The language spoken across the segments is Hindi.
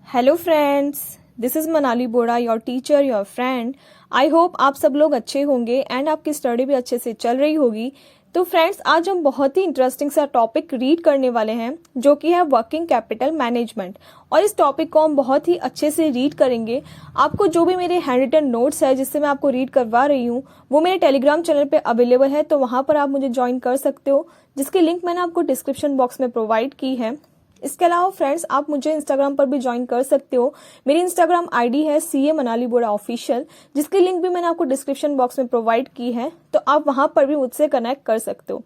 Hello friends, this is Manali Bora, your teacher, your friend. I hope आप सब लोग अच्छे होंगे एंड आपकी स्टडी भी अच्छे से चल रही होगी। तो फ्रेंड्स, आज हम बहुत ही इंटरेस्टिंग सा टॉपिक रीड करने वाले हैं जो कि है वर्किंग कैपिटल मैनेजमेंट। और इस टॉपिक को हम बहुत ही अच्छे से रीड करेंगे। आपको जो भी मेरे हैंड रिटन नोट्स है जिससे मैं आपको रीड करवा रही हूँ वो मेरे टेलीग्राम चैनल पे अवेलेबल है, तो वहाँ पर आप मुझे ज्वाइन कर सकते हो, जिसकी लिंक मैंने आपको डिस्क्रिप्शन बॉक्स में प्रोवाइड की है। इसके अलावा फ्रेंड्स, आप मुझे इंस्टाग्राम पर भी ज्वाइन कर सकते हो। मेरी इंस्टाग्राम आईडी है CA मनाली बोरा ऑफिशियल, जिसकी लिंक भी मैंने आपको डिस्क्रिप्शन बॉक्स में प्रोवाइड की है, तो आप वहां पर भी मुझसे कनेक्ट कर सकते हो।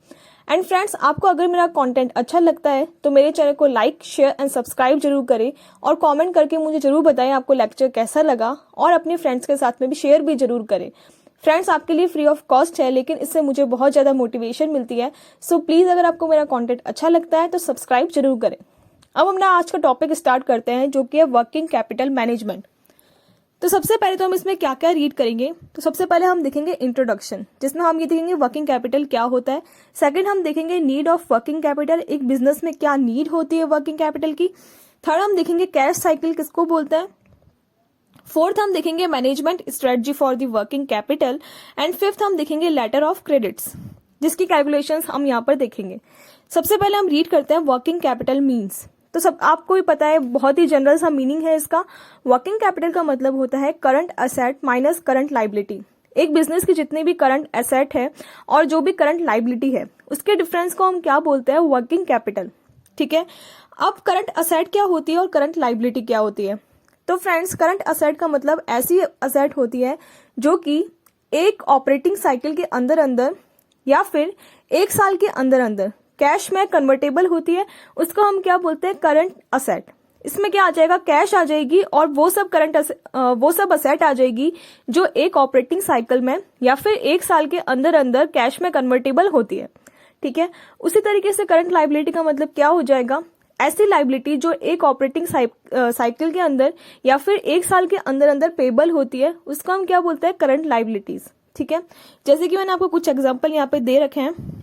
एंड फ्रेंड्स, आपको अगर मेरा कंटेंट अच्छा लगता है तो मेरे चैनल को लाइक, शेयर एंड सब्सक्राइब जरूर करें और कमेंट करके मुझे जरूर बताएं आपको लेक्चर कैसा लगा, और अपने फ्रेंड्स के साथ में भी शेयर भी जरूर करें। फ्रेंड्स, आपके लिए फ्री ऑफ कॉस्ट है, लेकिन इससे मुझे बहुत ज्यादा मोटिवेशन मिलती है। सो प्लीज, अगर आपको मेरा कंटेंट अच्छा लगता है तो सब्सक्राइब जरूर करें। अब हम ना आज का टॉपिक स्टार्ट करते हैं जो कि है वर्किंग कैपिटल मैनेजमेंट। तो सबसे पहले तो हम इसमें क्या क्या रीड करेंगे। तो सबसे पहले हम देखेंगे इंट्रोडक्शन, जिसमें हम ये देखेंगे वर्किंग कैपिटल क्या होता है। सेकंड, हम देखेंगे नीड ऑफ वर्किंग कैपिटल, एक बिजनेस में क्या नीड होती है वर्किंग कैपिटल की। थर्ड, हम देखेंगे कैश साइकिल किसको बोलता है। फोर्थ, हम देखेंगे management strategy for the working capital. And fifth, हम देखेंगे लेटर ऑफ क्रेडिट्स, जिसकी कैलकुलेशंस हम यहाँ पर देखेंगे। सबसे पहले हम रीड करते हैं वर्किंग कैपिटल मीन्स। तो सब आपको भी पता है, बहुत ही जनरल सा मीनिंग है इसका। वर्किंग कैपिटल का मतलब होता है current asset minus current liability. एक बिजनेस की जितनी भी करंट एसेट है और जो भी करंट लाइबिलिटी है, उसके डिफरेंस को हम क्या बोलते हैं, वर्किंग कैपिटल। ठीक है। अब करंट एसेट क्या होती है और करंट लाइबिलिटी क्या होती है। तो फ्रेंड्स, करंट एसेट का मतलब ऐसी एसेट होती है जो कि एक ऑपरेटिंग साइकिल के अंदर अंदर या फिर एक साल के अंदर अंदर कैश में कन्वर्टेबल होती है, उसको हम क्या बोलते हैं, करंट असेट। इसमें क्या आ जाएगा, कैश आ जाएगी और वो सब असेट आ जाएगी जो एक ऑपरेटिंग साइकिल में या फिर एक साल के अंदर अंदर कैश में कन्वर्टेबल होती है। ठीक है। उसी तरीके से करंट लाइबिलिटी का मतलब क्या हो जाएगा, ऐसी लाइबिलिटी जो एक ऑपरेटिंग साइकिल के अंदर या फिर एक साल के अंदर अंदर पेबल होती है, उसको हम क्या बोलते हैं, करंट लाइबिलिटीज। ठीक है। जैसे कि मैंने आपको कुछ एग्जाम्पल यहाँ पे दे रखे हैं।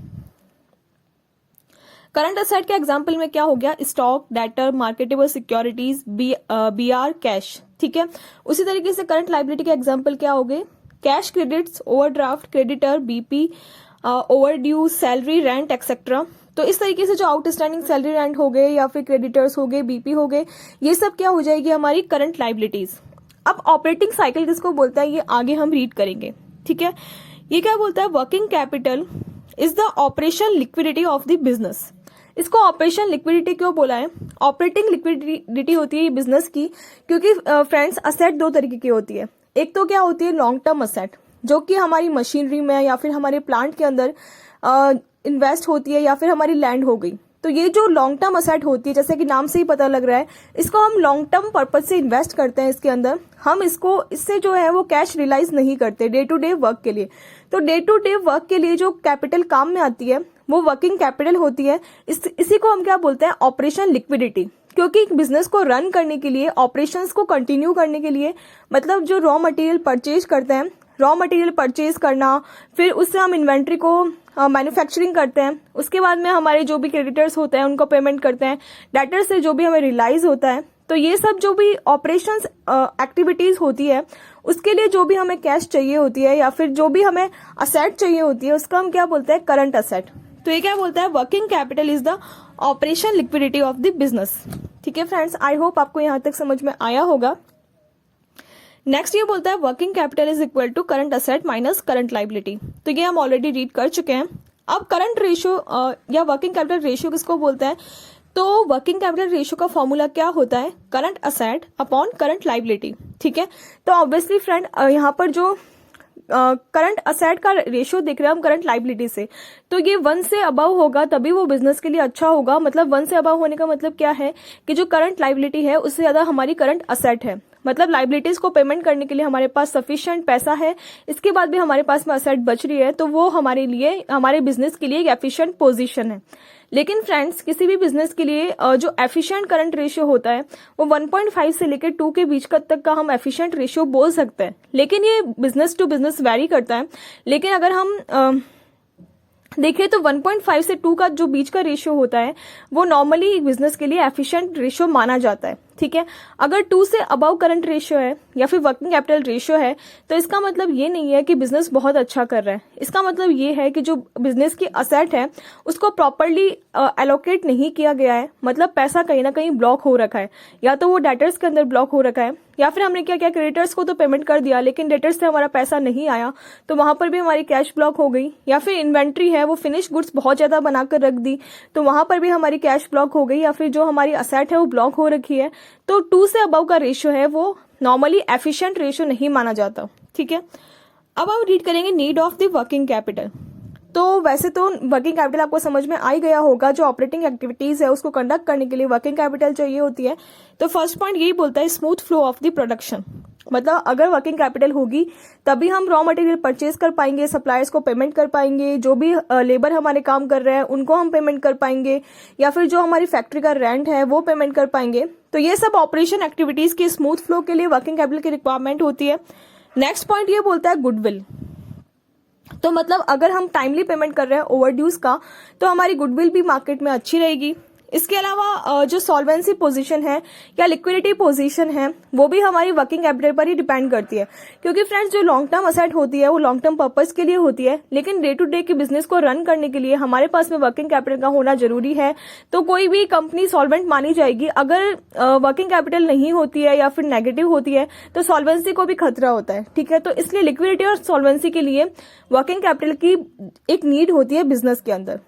करंट असेट के एग्जाम्पल में क्या हो गया, stock, debtor, marketable securities, BR, cash. ठीक है। उसी तरीके से करंट लाइबिलिटी के एग्जाम्पल क्या हो गए, cash, credits, overdraft, creditor, BP, overdue, salary, rent etcetera. तो इस तरीके से जो आउटस्टैंडिंग सैलरी रेंट हो गए या फिर क्रेडिटर्स हो गए, BP हो गए, ये सब क्या हो जाएगी, हमारी करंट लाइबिलिटीज। अब ऑपरेटिंग साइकिल किसको बोलता है, ये आगे हम रीड करेंगे। ठीक है। ये क्या बोलता है, working capital is the operation liquidity of the business. इसको ऑपरेशन लिक्विडिटी क्यों बोला है, ऑपरेटिंग लिक्विडिटी होती है ये बिजनेस की, क्योंकि फ्रेंड्स, असेट दो तरीके की होती है। एक तो क्या होती है, लॉन्ग टर्म असेट, जो कि हमारी मशीनरी में या फिर हमारे प्लांट के अंदर इन्वेस्ट होती है या फिर हमारी लैंड हो गई। तो ये जो लॉन्ग टर्म असेट होती है, जैसे कि नाम से ही पता लग रहा है, इसको हम लॉन्ग टर्म पर्पज से इन्वेस्ट करते हैं इसके अंदर। हम इससे जो है वो कैश रियलाइज नहीं करते डे टू डे वर्क के लिए। तो डे टू डे वर्क के लिए जो कैपिटल काम में आती है वो वर्किंग कैपिटल होती है। इसी को हम क्या बोलते हैं, ऑपरेशन लिक्विडिटी। क्योंकि एक बिजनेस को रन करने के लिए, ऑपरेशंस को कंटिन्यू करने के लिए, मतलब जो रॉ मटेरियल परचेज करते हैं, रॉ मटेरियल परचेज करना, फिर उससे हम इन्वेंट्री को मैन्युफैक्चरिंग करते हैं, उसके बाद में हमारे जो भी क्रेडिटर्स होते हैं उनको पेमेंट करते हैं, डेटर से जो भी हमें रियलाइज होता है। तो ये सब जो भी ऑपरेशंस एक्टिविटीज होती है, उसके लिए जो भी हमें कैश चाहिए होती है या फिर जो भी हमें असेट चाहिए होती है, उसका हम क्या बोलते हैं, करंट असेट। तो ये क्या बोलता है, working capital is the operation liquidity of the business. ठीक है फ्रेंड्स, आई होप आपको यहां तक समझ में आया होगा। नेक्स्ट ये बोलता है working capital is equal to current asset minus current liability. तो ये हम ऑलरेडी रीड कर चुके हैं। अब करंट रेशियो या वर्किंग कैपिटल रेशियो किसको बोलते हैं, तो वर्किंग कैपिटल रेशियो का फॉर्मूला क्या होता है, current asset upon current liability. ठीक है। तो ऑब्वियसली फ्रेंड, यहाँ पर जो करंट असेट का रेशियो देख रहे हैं हम करंट लाइबिलिटी से, तो ये 1 से अबव होगा तभी वो बिजनेस के लिए अच्छा होगा। मतलब 1 से अबव होने का मतलब क्या है कि जो करंट लाइबिलिटी है उससे ज्यादा हमारी करंट असेट है। मतलब लाइबिलिटीज को पेमेंट करने के लिए हमारे पास सफिशिएंट पैसा है, इसके बाद भी हमारे पास में असेट बच रही है, तो वो हमारे लिए, हमारे बिजनेस के लिए एक एफिशिएंट पोजीशन है। लेकिन फ्रेंड्स, किसी भी बिजनेस के लिए जो एफिशिएंट करंट रेशियो होता है वो 1.5 से लेकर 2 के बीच तक का हम एफिशिएंट रेशियो बोल सकते हैं। लेकिन ये बिजनेस टू बिजनेस वैरी करता है। लेकिन अगर हम देखिए तो 1.5 से 2 का जो बीच का रेशियो होता है वो नॉर्मली बिजनेस के लिए एफिशिएंट रेशियो माना जाता है। ठीक है। अगर 2 से अबव करंट रेशियो है या फिर वर्किंग कैपिटल रेशियो है तो इसका मतलब ये नहीं है कि बिजनेस बहुत अच्छा कर रहा है। इसका मतलब ये है कि जो बिजनेस की असेट है उसको प्रॉपरली एलोकेट नहीं किया गया है, मतलब पैसा कहीं ना कहीं ब्लॉक हो रखा है, या तो वो डेटर्स के अंदर ब्लॉक हो रखा है, या फिर हमने क्या किया, क्रेडिटर्स को तो पेमेंट कर दिया लेकिन डेटर्स से हमारा पैसा नहीं आया तो वहां पर भी हमारी कैश ब्लॉक हो गई, या फिर इन्वेंट्री है वो फिनिश गुड्स बहुत ज्यादा बनाकर रख दी तो वहां पर भी हमारी कैश ब्लॉक हो गई, या फिर जो हमारी असेट है वो ब्लॉक हो रखी है। तो 2 से अबव का रेशियो है वो नॉर्मली एफिशिएंट रेशियो नहीं माना जाता, ठीक है। अब हम रीड करेंगे need of the working capital. तो वैसे तो वर्किंग कैपिटल आपको समझ में आ ही गया होगा, जो ऑपरेटिंग एक्टिविटीज है उसको कंडक्ट करने के लिए वर्किंग कैपिटल चाहिए होती है। तो फर्स्ट पॉइंट यही बोलता है smooth flow of the production, मतलब अगर वर्किंग कैपिटल होगी तभी हम रॉ मटेरियल परचेज कर पाएंगे, सप्लायर्स को पेमेंट कर पाएंगे, जो भी लेबर हमारे काम कर रहे हैं उनको हम पेमेंट कर पाएंगे, या फिर जो हमारी फैक्ट्री का रेंट है वो पेमेंट कर पाएंगे। तो ये सब ऑपरेशन एक्टिविटीज के स्मूथ फ्लो के लिए वर्किंग कैपिटल की रिक्वायरमेंट होती है। नेक्स्ट पॉइंट ये बोलता है गुडविल। तो मतलब अगर हम टाइमली पेमेंट कर रहे हैं ओवरड्यूज का तो हमारी गुडविल भी मार्केट में अच्छी रहेगी। इसके अलावा जो सॉल्वेंसी पोजीशन है या लिक्विडिटी पोजीशन है वो भी हमारी वर्किंग कैपिटल पर ही डिपेंड करती है, क्योंकि फ्रेंड्स जो लॉन्ग टर्म असेट होती है वो लॉन्ग टर्म पर्पस के लिए होती है, लेकिन डे टू डे के बिजनेस को रन करने के लिए हमारे पास में वर्किंग कैपिटल का होना जरूरी है। तो कोई भी कंपनी सॉल्वेंट मानी जाएगी अगर वर्किंग कैपिटल नहीं होती है या फिर नेगेटिव होती है तो सॉल्वेंसी को भी खतरा होता है, ठीक है। तो इसलिए लिक्विडिटी और सॉल्वेंसी के लिए वर्किंग कैपिटल की एक नीड होती है बिजनेस के अंदर।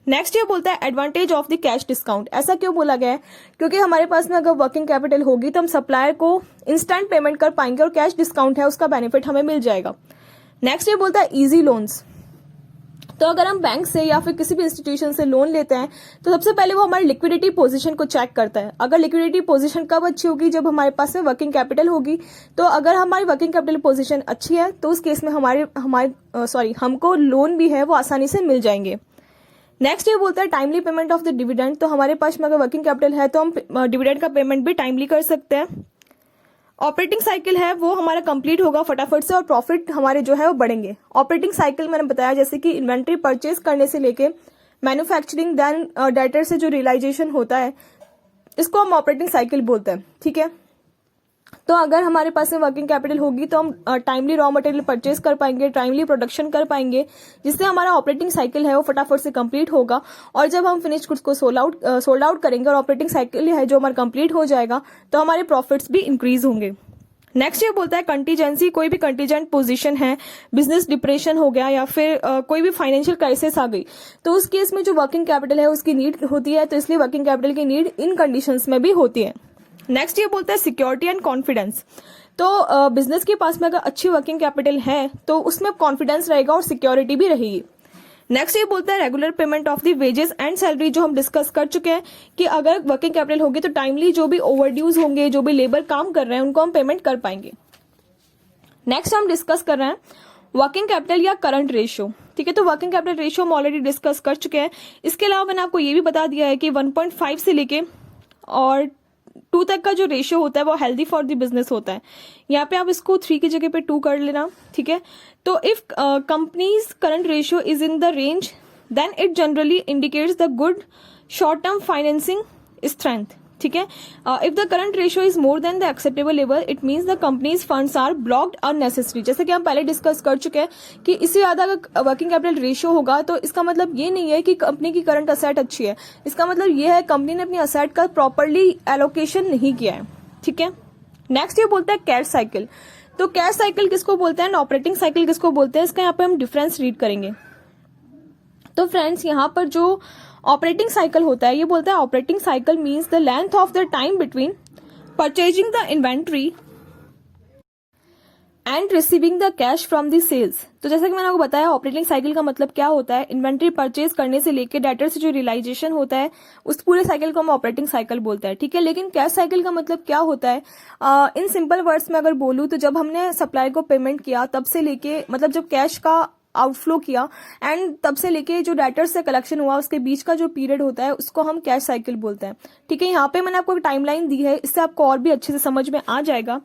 नेक्स्ट ये बोलता है advantage of the cash discount. ऐसा क्यों बोला गया है, क्योंकि हमारे पास में अगर वर्किंग कैपिटल होगी तो हम सप्लायर को इंस्टेंट पेमेंट कर पाएंगे और कैश डिस्काउंट है उसका बेनिफिट हमें मिल जाएगा। नेक्स्ट ये बोलता है इजी लोन्स। तो अगर हम बैंक से या फिर किसी भी इंस्टीट्यूशन से लोन लेते हैं तो सबसे पहले वो हमारी लिक्विडिटी पोजीशन को चेक करता है। अगर लिक्विडिटी पोजीशन कब अच्छी होगी, जब हमारे पास में वर्किंग कैपिटल होगी। तो अगर हमारी वर्किंग कैपिटल पोजीशन अच्छी है तो उस केस में हमको लोन भी है वो आसानी से मिल जाएंगे। नेक्स्ट ये बोलता है timely payment of the dividend. तो हमारे पास में अगर वर्किंग कैपिटल है तो हम डिविडेंड का पेमेंट भी टाइमली कर सकते हैं। ऑपरेटिंग साइकिल है वो हमारा कंप्लीट होगा फटाफट से और प्रॉफिट हमारे जो है वो बढ़ेंगे। ऑपरेटिंग साइकिल मैंने बताया जैसे कि इन्वेंट्री परचेज करने से लेके मैन्युफैक्चरिंग देन डेटर से जो रियलाइजेशन होता है इसको हम ऑपरेटिंग साइकिल बोलते हैं, ठीक है। तो अगर हमारे पास में वर्किंग कैपिटल होगी तो हम टाइमली रॉ मटेरियल परचेज कर पाएंगे, टाइमली प्रोडक्शन कर पाएंगे, जिससे हमारा ऑपरेटिंग साइकिल है वो फटाफट से कंप्लीट होगा। और जब हम फिनिश गुड्स को सोल्ड आउट करेंगे और ऑपरेटिंग साइकिल है जो हमारा कंप्लीट हो जाएगा तो हमारे प्रॉफिट्स भी इंक्रीज होंगे। नेक्स्ट ये बोलता है कंटीजेंसी। कोई भी कंटीजेंट पोजीशन है, बिजनेस डिप्रेशन हो गया या फिर कोई भी फाइनेंशियल क्राइसिस आ गई तो उस केस में जो वर्किंग कैपिटल है उसकी नीड होती है, तो इसलिए वर्किंग कैपिटल की नीड इन कंडीशंस में भी होती है। नेक्स्ट ये बोलता है सिक्योरिटी एंड कॉन्फिडेंस। तो बिजनेस के पास में अगर अच्छी वर्किंग कैपिटल है तो उसमें कॉन्फिडेंस रहेगा और सिक्योरिटी भी रहेगी। नेक्स्ट ये बोलता है regular payment of the wages and salary, जो हम डिस्कस कर चुके हैं कि अगर वर्किंग कैपिटल होगी तो टाइमली जो भी ओवरड्यूज होंगे, जो भी लेबर काम कर रहे हैं उनको हम पेमेंट कर पाएंगे। नेक्स्ट हम डिस्कस कर रहे हैं वर्किंग कैपिटल या करंट रेशियो, ठीक है। तो वर्किंग कैपिटल रेशियो हम ऑलरेडी डिस्कस कर चुके हैं। इसके अलावा मैंने आपको ये भी बता दिया है कि 1.5 से लेके और 2 तक का जो रेशियो होता है वो हेल्दी फॉर द बिजनेस होता है। यहाँ पे आप इसको 3 की जगह पे 2 कर लेना, ठीक है। तो if company's current ratio is in the range then it generally indicates the good short term financing strength, ठीक है। If the current ratio is more than the acceptable level it means the company's funds are blocked unnecessary. जैसे कि हम पहले डिस्कस कर चुके हैं कि इससे ज्यादा अगर वर्किंग कैपिटल रेशियो होगा तो इसका मतलब ये नहीं है कि कंपनी की करंट असेट अच्छी है, इसका मतलब ये है कंपनी ने अपनी असेट का प्रॉपरली एलोकेशन नहीं किया है, ठीक है। नेक्स्ट ये बोलता है कैश साइकिल। तो कैश साइकिल किसको बोलते हैं, ऑपरेटिंग साइकिल किसको बोलते हैं, इसका यहाँ पे हम डिफरेंस रीड करेंगे। तो फ्रेंड्स यहाँ पर जो ऑपरेटिंग साइकिल होता है ये बोलता है operating cycle means the length of the time between purchasing the inventory and receiving the cash from the sales. तो जैसा कि मैंने आपको बताया ऑपरेटिंग साइकिल का मतलब क्या होता है, इन्वेंट्री परचेज करने से लेके डेटर से जो रियलाइजेशन होता है उस पूरे साइकिल को हम ऑपरेटिंग साइकिल बोलते हैं, ठीक है। लेकिन कैश साइकिल का मतलब क्या होता है, इन सिंपल वर्ड्स में अगर बोलूं तो जब हमने सप्लायर को पेमेंट किया तब से लेके मतलब जब कैश का आउटफ्लो किया एंड तब से लेके जो डेटर्स से कलेक्शन हुआ उसके बीच का जो पीरियड होता है उसको हम कैश साइकिल बोलते हैं, ठीक है। यहाँ पे मैंने आपको एक टाइमलाइन दी है, इससे आपको और भी अच्छे से समझ में आ जाएगा।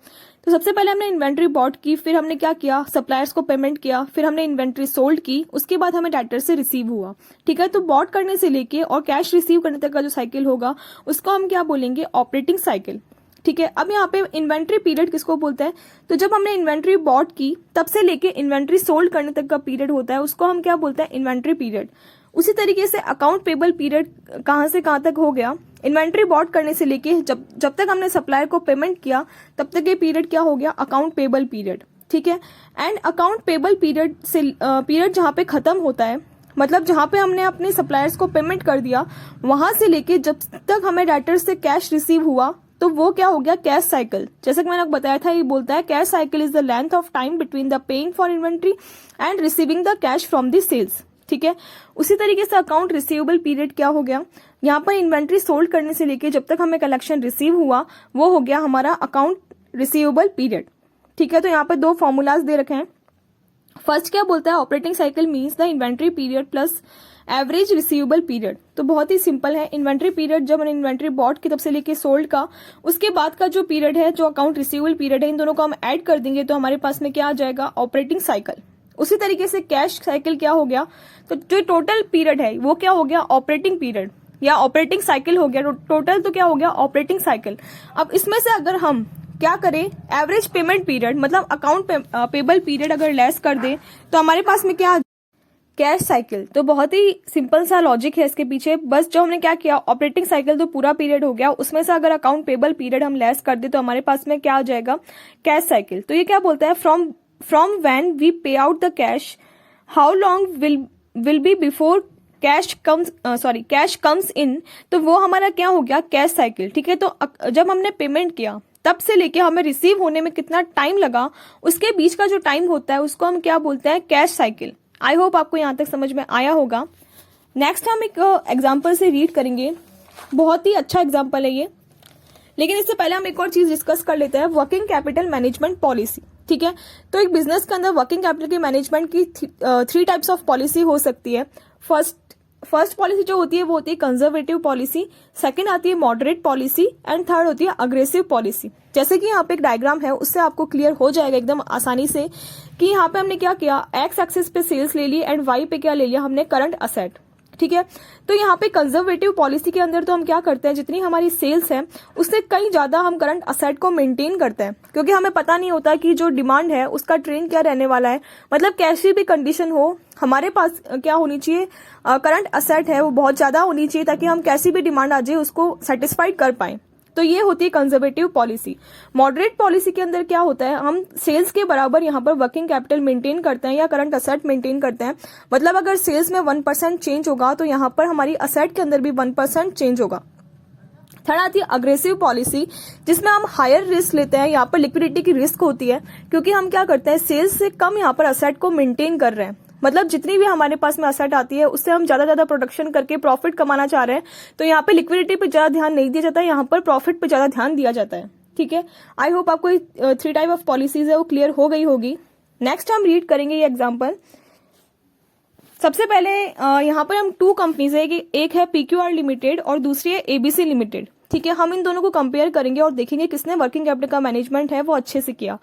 तो सबसे पहले हमने इन्वेंट्री बॉट की, फिर हमने क्या किया, सप्लायर्स को पेमेंट किया, फिर हमने इन्वेंट्री सोल्ड की, उसके बाद हमें डेटर से रिसीव हुआ, ठीक है। तो बॉट करने से लेके और कैश रिसीव करने तक का जो साइकिल होगा उसको हम क्या बोलेंगे, ऑपरेटिंग साइकिल। ठीक है। अब यहाँ पे इन्वेंट्री पीरियड किसको बोलते हैं, तो जब हमने इन्वेंट्री बॉट की तब से लेके इन्वेंट्री सोल्ड करने तक का पीरियड होता है, उसको हम क्या बोलते हैं, इन्वेंट्री पीरियड। उसी तरीके से अकाउंट पेबल पीरियड कहाँ से कहाँ तक हो गया, इन्वेंट्री बॉट करने से लेके जब तक हमने सप्लायर को पेमेंट किया तब तक ये पीरियड क्या हो गया, अकाउंट पेबल पीरियड। ठीक है। एंड अकाउंट पेबल पीरियड से पीरियड जहाँ पे खत्म होता है, मतलब जहां पे हमने अपने सप्लायर्स को पेमेंट कर दिया, वहां से लेके जब तक हमें डेटर्स से कैश रिसीव हुआ, तो वो क्या हो गया, कैश साइकिल। जैसे कि मैंने आपको बताया था, ये बोलता है cash cycle is the length of time between the paying for inventory and receiving the cash from the sales. ठीक है। उसी तरीके से अकाउंट रिसीवेबल पीरियड क्या हो गया, यहाँ पर इन्वेंट्री सोल्ड करने से लेके जब तक हमें कलेक्शन रिसीव हुआ, वो हो गया हमारा अकाउंट रिसीवेबल पीरियड। ठीक है। तो यहाँ पर दो फॉर्मूलाज दे रखे हैं। फर्स्ट क्या बोलता है, operating cycle means the inventory period plus average receivable period. तो बहुत ही सिंपल है, इन्वेंट्री पीरियड जब हमने इन्वेंट्री बॉट की तब से लेके सोल्ड का, उसके बाद का जो पीरियड है, जो अकाउंट रिसीवेबल पीरियड है, इन दोनों को हम ऐड कर देंगे तो हमारे पास में क्या आ जाएगा, ऑपरेटिंग साइकिल। उसी तरीके से कैश साइकिल क्या हो गया, तो जो टोटल पीरियड है वो क्या हो गया, ऑपरेटिंग पीरियड या ऑपरेटिंग साइकिल हो गया। टोटल तो क्या हो गया, ऑपरेटिंग साइकिल। अब इसमें से अगर हम क्या करें, एवरेज पेमेंट पीरियड मतलब अकाउंट पेबल पीरियड अगर लेस कर दे तो हमारे पास में क्या, कैश साइकिल। तो बहुत ही सिंपल सा लॉजिक है इसके पीछे। बस जो हमने क्या किया, ऑपरेटिंग साइकिल तो पूरा पीरियड हो गया, उसमें से अगर अकाउंट पेबल पीरियड हम लेस कर दे तो हमारे पास में क्या आ जाएगा, कैश साइकिल। तो ये क्या बोलता है, फ्रॉम व्हेन वी पे out the cash, how long will be before cash comes in. तो वो हमारा क्या हो गया, कैश साइकिल। ठीक है। तो जब हमने पेमेंट किया तब से लेके हमें रिसीव होने में कितना टाइम लगा, उसके बीच का जो टाइम होता है उसको हम क्या बोलते हैं, कैश साइकिल। आई होप आपको यहां तक समझ में आया होगा। नेक्स्ट हम एक एग्जांपल से रीड करेंगे, बहुत ही अच्छा एग्जांपल है ये। लेकिन इससे पहले हम एक और चीज डिस्कस कर लेते हैं, वर्किंग कैपिटल मैनेजमेंट पॉलिसी। ठीक है। तो एक बिजनेस के अंदर वर्किंग कैपिटल की मैनेजमेंट की 3 टाइप्स ऑफ पॉलिसी हो सकती है। फर्स्ट पॉलिसी जो होती है वो होती है कंजर्वेटिव पॉलिसी, सेकंड आती है मॉडरेट पॉलिसी एंड थर्ड होती है अग्रेसिव पॉलिसी। जैसे कि यहाँ पे एक डायग्राम है, उससे आपको क्लियर हो जाएगा एकदम आसानी से कि यहाँ पे हमने क्या किया, एक्स एक्सिस पे सेल्स ले ली एंड वाई पे क्या ले लिया हमने, करंट असेट। ठीक है। तो यहाँ पे कंजर्वेटिव पॉलिसी के अंदर तो हम क्या करते हैं, जितनी हमारी सेल्स है उससे कहीं ज्यादा हम करंट असेट को मेंटेन करते हैं, क्योंकि हमें पता नहीं होता कि जो डिमांड है उसका ट्रेंड क्या रहने वाला है। मतलब कैसी भी कंडीशन हो, हमारे पास क्या होनी चाहिए, करंट असेट है वो बहुत ज्यादा होनी चाहिए, ताकि हम कैसी भी डिमांड आ जाए उसको सेटिस्फाइड कर पाए। तो ये होती है कंजर्वेटिव पॉलिसी। मॉडरेट पॉलिसी के अंदर क्या होता है, हम सेल्स के बराबर यहाँ पर वर्किंग कैपिटल मेंटेन करते हैं या करंट असेट मेंटेन करते हैं। मतलब अगर सेल्स में 1% चेंज होगा तो यहाँ पर हमारी असेट के अंदर भी 1% चेंज होगा। थर्ड आती है अग्रेसिव पॉलिसी, जिसमें हम हायर रिस्क लेते हैं। यहाँ पर लिक्विडिटी की रिस्क होती है, क्योंकि हम क्या करते हैं, सेल्स से कम यहाँ पर असेट को मेंटेन कर रहे हैं। मतलब जितनी भी हमारे पास में असेट आती है उससे हम ज्यादा प्रोडक्शन करके प्रॉफिट कमाना चाह रहे हैं, तो यहाँ पे लिक्विडिटी पे ज्यादा ध्यान नहीं दिया जाता है, यहाँ पर प्रॉफिट पे ज्यादा ध्यान दिया जाता है। ठीक है। आई होप आपको 3 टाइप ऑफ पॉलिसीज है वो क्लियर हो गई होगी। नेक्स्ट हम रीड करेंगे ये एग्जाम्पल। सबसे पहले यहाँ पर हम 2 कंपनीज है, एक है PQR लिमिटेड और दूसरी है ABC लिमिटेड। ठीक है। हम इन दोनों को कंपेयर करेंगे और देखेंगे किसने वर्किंग कैपिटल का मैनेजमेंट है वो अच्छे से किया।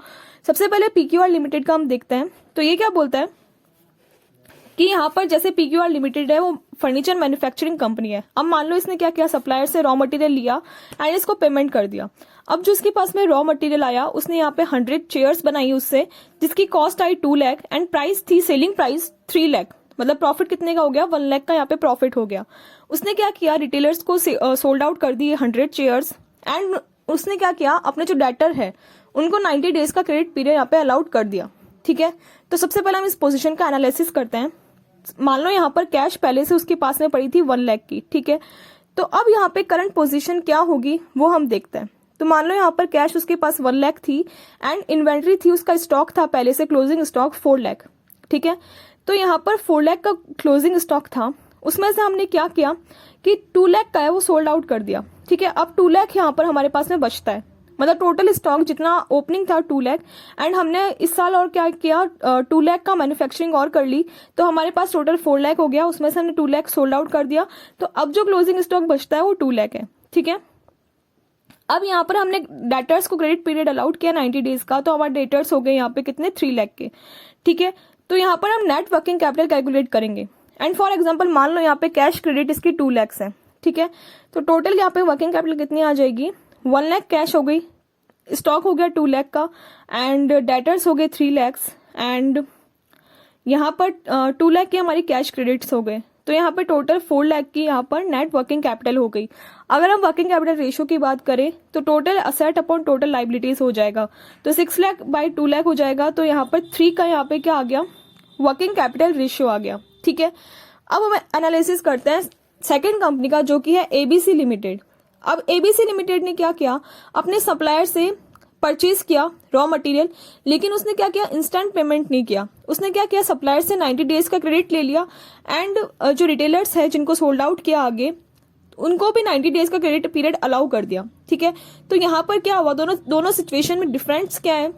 सबसे पहले PQR लिमिटेड का हम देखते हैं। तो ये क्या बोलता है कि यहाँ पर जैसे PQR लिमिटेड है वो फर्नीचर मैन्युफैक्चरिंग कंपनी है। अब मान लो इसने क्या किया, सप्लायर से रॉ मटेरियल लिया एंड इसको पेमेंट कर दिया। अब जो इसके पास में रॉ मटेरियल आया, उसने यहाँ पे 100 चेयर्स बनाई उससे, जिसकी cost I 2 lakh and price थी, सेलिंग प्राइस 3 लाख। मतलब प्रॉफिट कितने का हो गया, 1 लाख का यहाँ पे प्रॉफिट हो गया। उसने क्या किया, रिटेलर्स को सोल्ड आउट कर दिए 100 चेयर्स एंड उसने क्या किया, अपने जो डेटर है उनको 90 डेज का क्रेडिट पीरियड यहाँ पे अलाउड कर दिया। ठीक है। तो सबसे पहले हम इस पोजीशन का एनालिसिस करते हैं। मान लो यहाँ पर कैश पहले से उसके पास में पड़ी थी 1 लाख की। ठीक है। तो अब यहाँ पे करंट पोजीशन क्या होगी वो हम देखते हैं। तो मान लो यहाँ पर कैश उसके पास 1 लाख थी एंड इन्वेंट्री थी, उसका स्टॉक था पहले से क्लोजिंग स्टॉक 4 लाख। ठीक है। तो यहाँ पर 4 लाख का क्लोजिंग स्टॉक था, उसमें से हमने क्या किया कि 2 लाख का है वो सोल्ड आउट कर दिया। ठीक है। अब 2 लाख यहाँ पर हमारे पास में बचता है, मतलब टोटल स्टॉक जितना ओपनिंग था 2 लाख एंड हमने इस साल और क्या किया, 2 लाख का मैन्युफैक्चरिंग और कर ली, तो हमारे पास टोटल 4 लाख हो गया। उसमें से हमने 2 लाख सोल्ड आउट कर दिया, तो अब जो क्लोजिंग स्टॉक बचता है वो 2 लाख है। ठीक है। अब यहाँ पर हमने डेटर्स को क्रेडिट पीरियड अलाउड किया 90 डेज का, तो हमारे डेटर्स हो गए यहाँ पे कितने, 3 लाख के। ठीक है। तो यहाँ पर हम नेट वर्किंग कैपिटल कैलकुलेट करेंगे एंड फॉर एग्जाम्पल मान लो यहाँ पे कैश क्रेडिट इसकी 2 लाख है। ठीक है। तो टोटल यहाँ पे वर्किंग कैपिटल कितनी आ जाएगी, 1 लाख कैश हो गई, स्टॉक हो गया 2 लाख का, एंड डेटर्स हो गए 3 लाख, एंड यहाँ पर 2 लाख की हमारी कैश क्रेडिट्स हो गए। तो यहाँ पर टोटल 4 लाख की यहाँ पर नेट वर्किंग कैपिटल हो गई। अगर हम वर्किंग कैपिटल रेशियो की बात करें तो total asset upon total liabilities हो जाएगा, तो 6 लाख बाई 2 लाख हो जाएगा। तो यहाँ पर 3 का यहाँ पे क्या आ गया, वर्किंग कैपिटल रेशियो आ गया। ठीक है, अब हम एनालिसिस करते हैं सेकेंड कंपनी का, जो कि है एबीसी लिमिटेड। अब एबीसी लिमिटेड ने क्या किया, अपने सप्लायर से परचेज किया रॉ मटेरियल, लेकिन उसने क्या किया, इंस्टेंट पेमेंट नहीं किया। उसने क्या किया, सप्लायर से 90 डेज का क्रेडिट ले लिया, एंड जो रिटेलर्स है जिनको सोल्ड आउट किया आगे, उनको भी 90 डेज का क्रेडिट पीरियड अलाउ कर दिया। ठीक है, तो यहाँ पर क्या हुआ, दोनों सिचुएशन में डिफरेंस क्या है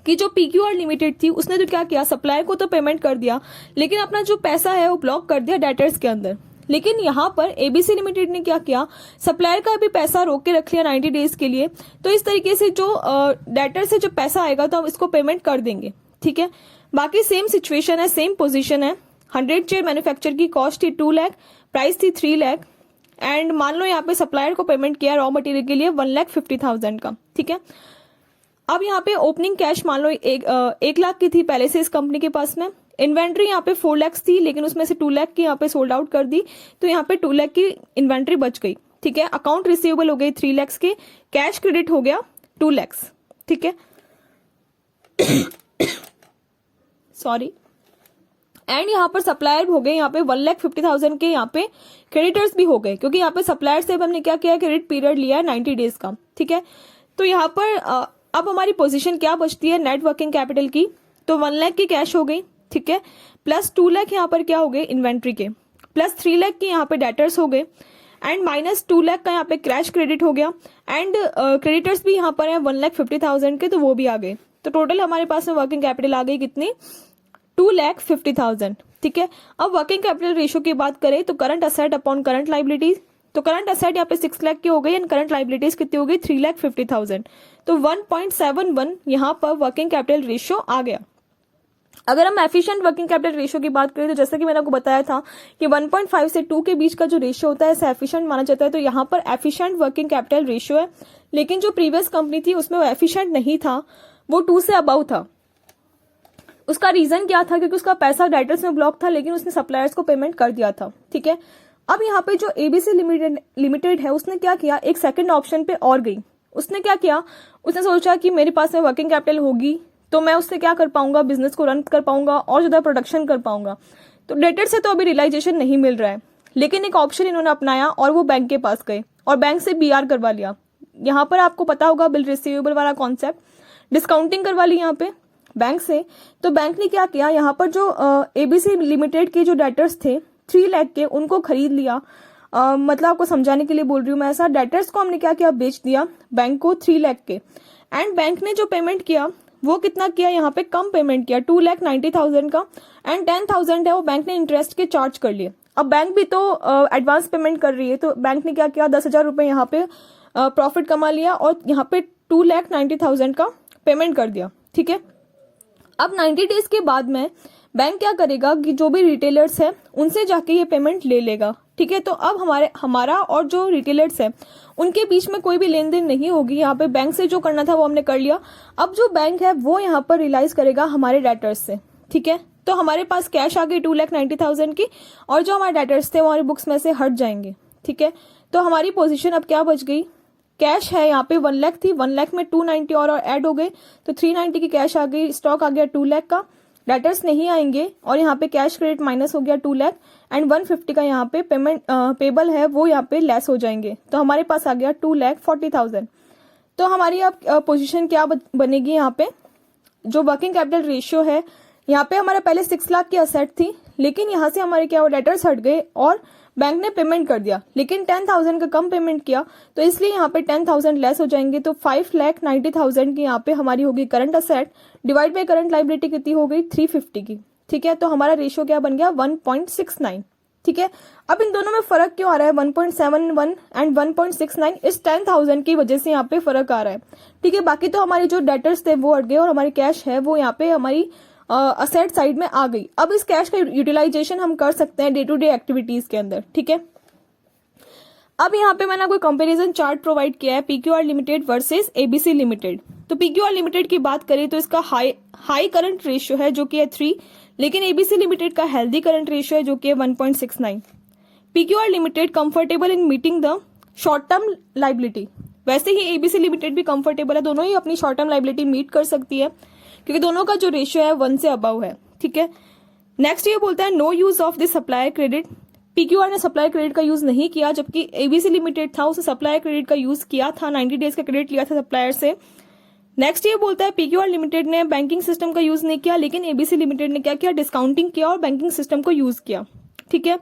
कि जो पीक्यूआर लिमिटेड थी उसने तो क्या किया, सप्लायर को तो पेमेंट कर दिया, लेकिन अपना जो पैसा है वो ब्लॉक कर दिया डेटर्स के अंदर। लेकिन यहाँ पर एबीसी लिमिटेड ने क्या किया, सप्लायर का भी पैसा रोक के रख लिया 90 डेज के लिए। तो इस तरीके से जो डेटर से जो पैसा आएगा तो हम इसको पेमेंट कर देंगे। ठीक है, बाकी सेम सिचुएशन है, सेम पोजीशन है। 100 चेयर मैन्युफैक्चर की कॉस्ट थी 2 लाख, प्राइस थी 3 लाख, एंड मान लो यहाँ पे सप्लायर को पेमेंट किया रॉ मटेरियल के लिए 1,50,000 का। ठीक है, अब यहाँ पे ओपनिंग कैश मान लो 1 लाख की थी पहले से इस कंपनी के पास में। इन्वेंट्री यहाँ पे 4 लाख थी, लेकिन उसमें से 2 लाख की यहाँ पे सोल्ड आउट कर दी, तो यहाँ पे 2 लाख की इन्वेंट्री बच गई। ठीक है, अकाउंट रिसीवेबल हो गई 3 लाख के, कैश क्रेडिट हो गया 2 लाख। ठीक है, सॉरी, एंड यहाँ पर सप्लायर हो गए यहाँ पे 1,50,000 के, यहाँ पे क्रेडिटर्स भी हो गए, क्योंकि यहाँ पे सप्लायर से हमने क्या किया, क्रेडिट पीरियड लिया 90 डेज का। ठीक है, तो यहाँ पर अब हमारी पोजीशन क्या बचती है नेट वर्किंग कैपिटल की, तो 1 लाख की कैश हो गई। ठीक है, प्लस 2 लाख यहाँ पर क्या हो गए, इन्वेंट्री के, प्लस 3 लाख की यहाँ पे डेटर्स हो गए, एंड माइनस 2 लाख का यहाँ पे कैश क्रेडिट हो गया, एंड क्रेडिटर्स भी यहाँ पर है 1,50,000 के, तो वो भी आ गए। तो टोटल हमारे पास में वर्किंग कैपिटल आ गई कितनी, 2,50,000। ठीक है, अब वर्किंग कैपिटल रेशियो की बात करें तो current asset upon current liabilities, तो करंट असेट यहाँ पे 6 लाख की हो गई, एंड करंट लाइबिलिटीज कितनी हो गई, 3,50,000। तो 1.71 यहाँ पर वर्किंग कैपिटल रेशियो आ गया। अगर हम एफिशिएंट वर्किंग कैपिटल रेशियो की बात करें तो जैसे कि मैंने आपको बताया था कि 1.5 से 2 के बीच का जो रेशियो होता है इसे एफिशिएंट माना जाता है। तो यहाँ पर एफिशिएंट वर्किंग कैपिटल रेशियो है, लेकिन जो प्रीवियस कंपनी थी उसमें वो एफिशिएंट नहीं था, वो 2 से अबव था। उसका रीजन क्या था, क्योंकि उसका पैसा डेटर्स में ब्लॉक था, लेकिन उसने सप्लायर्स को पेमेंट कर दिया था। ठीक है, अब यहाँ पे जो एबीसी लिमिटेड है उसने क्या किया, एक सेकंड ऑप्शन पे और गई। उसने क्या किया, उसने सोचा कि मेरे पास में वर्किंग कैपिटल होगी तो मैं उससे क्या कर पाऊंगा, बिजनेस को रन कर पाऊंगा और ज्यादा प्रोडक्शन कर पाऊंगा। तो डेटर से तो अभी रियलाइजेशन नहीं मिल रहा है, लेकिन एक ऑप्शन इन्होंने अपनाया और वो बैंक के पास गए और बैंक से बीआर करवा लिया। यहाँ पर आपको पता होगा बिल रिसीवेबल वाला कॉन्सेप्ट, डिस्काउंटिंग करवा ली यहाँ पे बैंक से। तो बैंक ने क्या किया, यहाँ पर जो एबीसी लिमिटेड के जो डेटर्स थे 3 लाख के, उनको खरीद लिया। मतलब आपको समझाने के लिए बोल रही हूँ मैं, ऐसा डेटर्स को हमने क्या किया, बेच दिया बैंक को 3 लाख के, एंड बैंक ने जो पेमेंट किया वो कितना किया, यहाँ पे कम पेमेंट किया 2,90,000 का, एंड 10,000 है वो बैंक ने इंटरेस्ट के चार्ज कर लिए। अब बैंक भी तो एडवांस पेमेंट कर रही है, तो बैंक ने क्या किया, 10,000 रुपए यहाँ पे प्रॉफिट कमा लिया और यहाँ पे 2,90,000 का पेमेंट कर दिया। ठीक है, अब 90 डेज के बाद में बैंक क्या करेगा कि जो भी रिटेलर्स है उनसे जाके ये पेमेंट ले लेगा। ठीक है, तो अब हमारा और जो रिटेलर्स है उनके बीच में कोई भी लेन देन नहीं होगी। यहाँ पे बैंक से जो करना था वो हमने कर लिया। अब जो बैंक है वो यहाँ पर रियलाइज करेगा हमारे डेटर्स से। ठीक है, तो हमारे पास कैश आ गई 2,90,000 की, और जो हमारे डेटर्स थे वो हमारी बुक्स में से हट जाएंगे। ठीक है, तो हमारी पोजीशन अब क्या बच गई, कैश है यहाँ पे 1 लाख थी, 1 लाख में 290 और ऐड हो गए, तो 390 की कैश आ गई, स्टॉक आ गया 2 लाख का, डेटर्स नहीं आएंगे, और यहाँ पे कैश क्रेडिट माइनस हो गया 2 लाख, एंड 150 का यहाँ पे पेमेंट पेबल है वो यहाँ पे लेस हो जाएंगे, तो हमारे पास आ गया 2,40,000। तो हमारी अब पोजीशन क्या बनेगी, यहाँ पे जो वर्किंग कैपिटल रेशियो है, यहाँ पे हमारा पहले 6 लाख की असेट थी, लेकिन यहाँ से हमारे क्या डेटर्स हट गए और बैंक ने पेमेंट कर दिया, लेकिन 10,000 का कम पेमेंट किया, तो इसलिए यहाँ पे 10,000 लेस हो जाएंगे। तो 5,90,000 की यहाँ पे हमारी होगी current asset divide by current liability कितनी हो गई 350 की। ठीक है, तो हमारा रेशियो क्या बन गया 1.69। ठीक है, अब इन दोनों में फर्क क्यों आ रहा है, 1.71 एंड 1.69, इस 10,000 की वजह से यहाँ पे फर्क आ रहा है। ठीक है, बाकी तो हमारे जो डेटर्स थे वो हट गए और हमारी कैश है वो यहाँ पे हमारी असेट साइड में आ गई। अब इस कैश का यूटिलाइजेशन हम कर सकते हैं डे टू डे एक्टिविटीज के अंदर। ठीक है, अब यहाँ पे मैंने आपको कंपैरिजन चार्ट प्रोवाइड किया है PQR limited versus ABC limited. तो पीक्यूआर लिमिटेड की बात करें तो इसका हाई करंट रेशियो है जो कि है 3, लेकिन एबीसी लिमिटेड का हेल्दी करंट रेशियो है जो कि है 1.69। PQR limited comfortable in meeting the short term liability, वैसे ही एबीसी लिमिटेड भी कंफर्टेबल है, दोनों ही अपनी शॉर्ट टर्म लाइबिलिटी मीट कर सकती है क्योंकि दोनों का जो रेशियो है 1 से अबव है। ठीक है, नेक्स्ट ये बोलता है no use of the supplier credit. PQR ने सप्लायर क्रेडिट का यूज नहीं किया, जबकि एबीसी लिमिटेड था उसने सप्लायर क्रेडिट का यूज किया था, 90 डेज का क्रेडिट लिया था सप्लायर से। नेक्स्ट ये बोलता है पीक्यूआर लिमिटेड ने बैंकिंग सिस्टम का यूज नहीं किया, लेकिन एबीसी लिमिटेड ने क्या किया, डिस्काउंटिंग किया और बैंकिंग सिस्टम को यूज किया। ठीक है,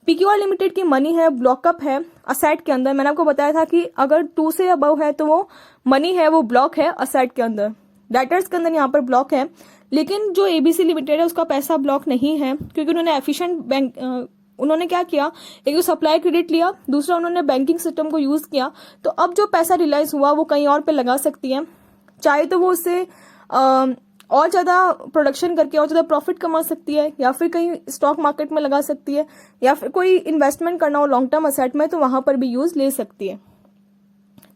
पीक्यूआर लिमिटेड की मनी है ब्लॉकअप है असेट के अंदर। मैंने आपको बताया था कि अगर 2 से अबव है तो वो मनी है वो ब्लॉक है असेट के अंदर, डेटर्स के अंदर यहाँ पर ब्लॉक है। लेकिन जो एबीसी लिमिटेड है उसका पैसा ब्लॉक नहीं है क्योंकि उन्होंने एफिशिएंट बैंक उन्होंने क्या किया, एक तो सप्लाई क्रेडिट लिया, दूसरा उन्होंने बैंकिंग सिस्टम को यूज किया। तो अब जो पैसा रियलाइज हुआ वो कहीं और पे लगा सकती है, चाहे तो वो उससे और ज्यादा प्रोडक्शन करके और ज्यादा प्रॉफिट कमा सकती है, या फिर कहीं स्टॉक मार्केट में लगा सकती है, या फिर कोई इन्वेस्टमेंट करना हो लॉन्ग टर्म असेट में तो वहां पर भी यूज ले सकती है।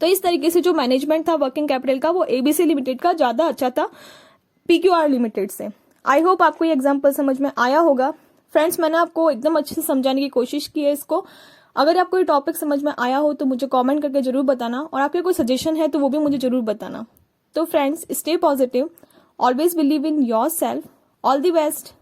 तो इस तरीके से जो मैनेजमेंट था वर्किंग कैपिटल का वो एबीसी लिमिटेड का ज्यादा अच्छा था पीक्यूआर लिमिटेड से। आई होप आपको ये एग्जाम्पल समझ में आया होगा। फ्रेंड्स, मैंने आपको एकदम अच्छे से समझाने की कोशिश की है इसको। अगर आपको ये टॉपिक समझ में आया हो तो मुझे कमेंट करके जरूर बताना, और आपके कोई सजेशन है तो वो भी मुझे जरूर बताना। तो friends, stay positive, always believe in your self, all the best.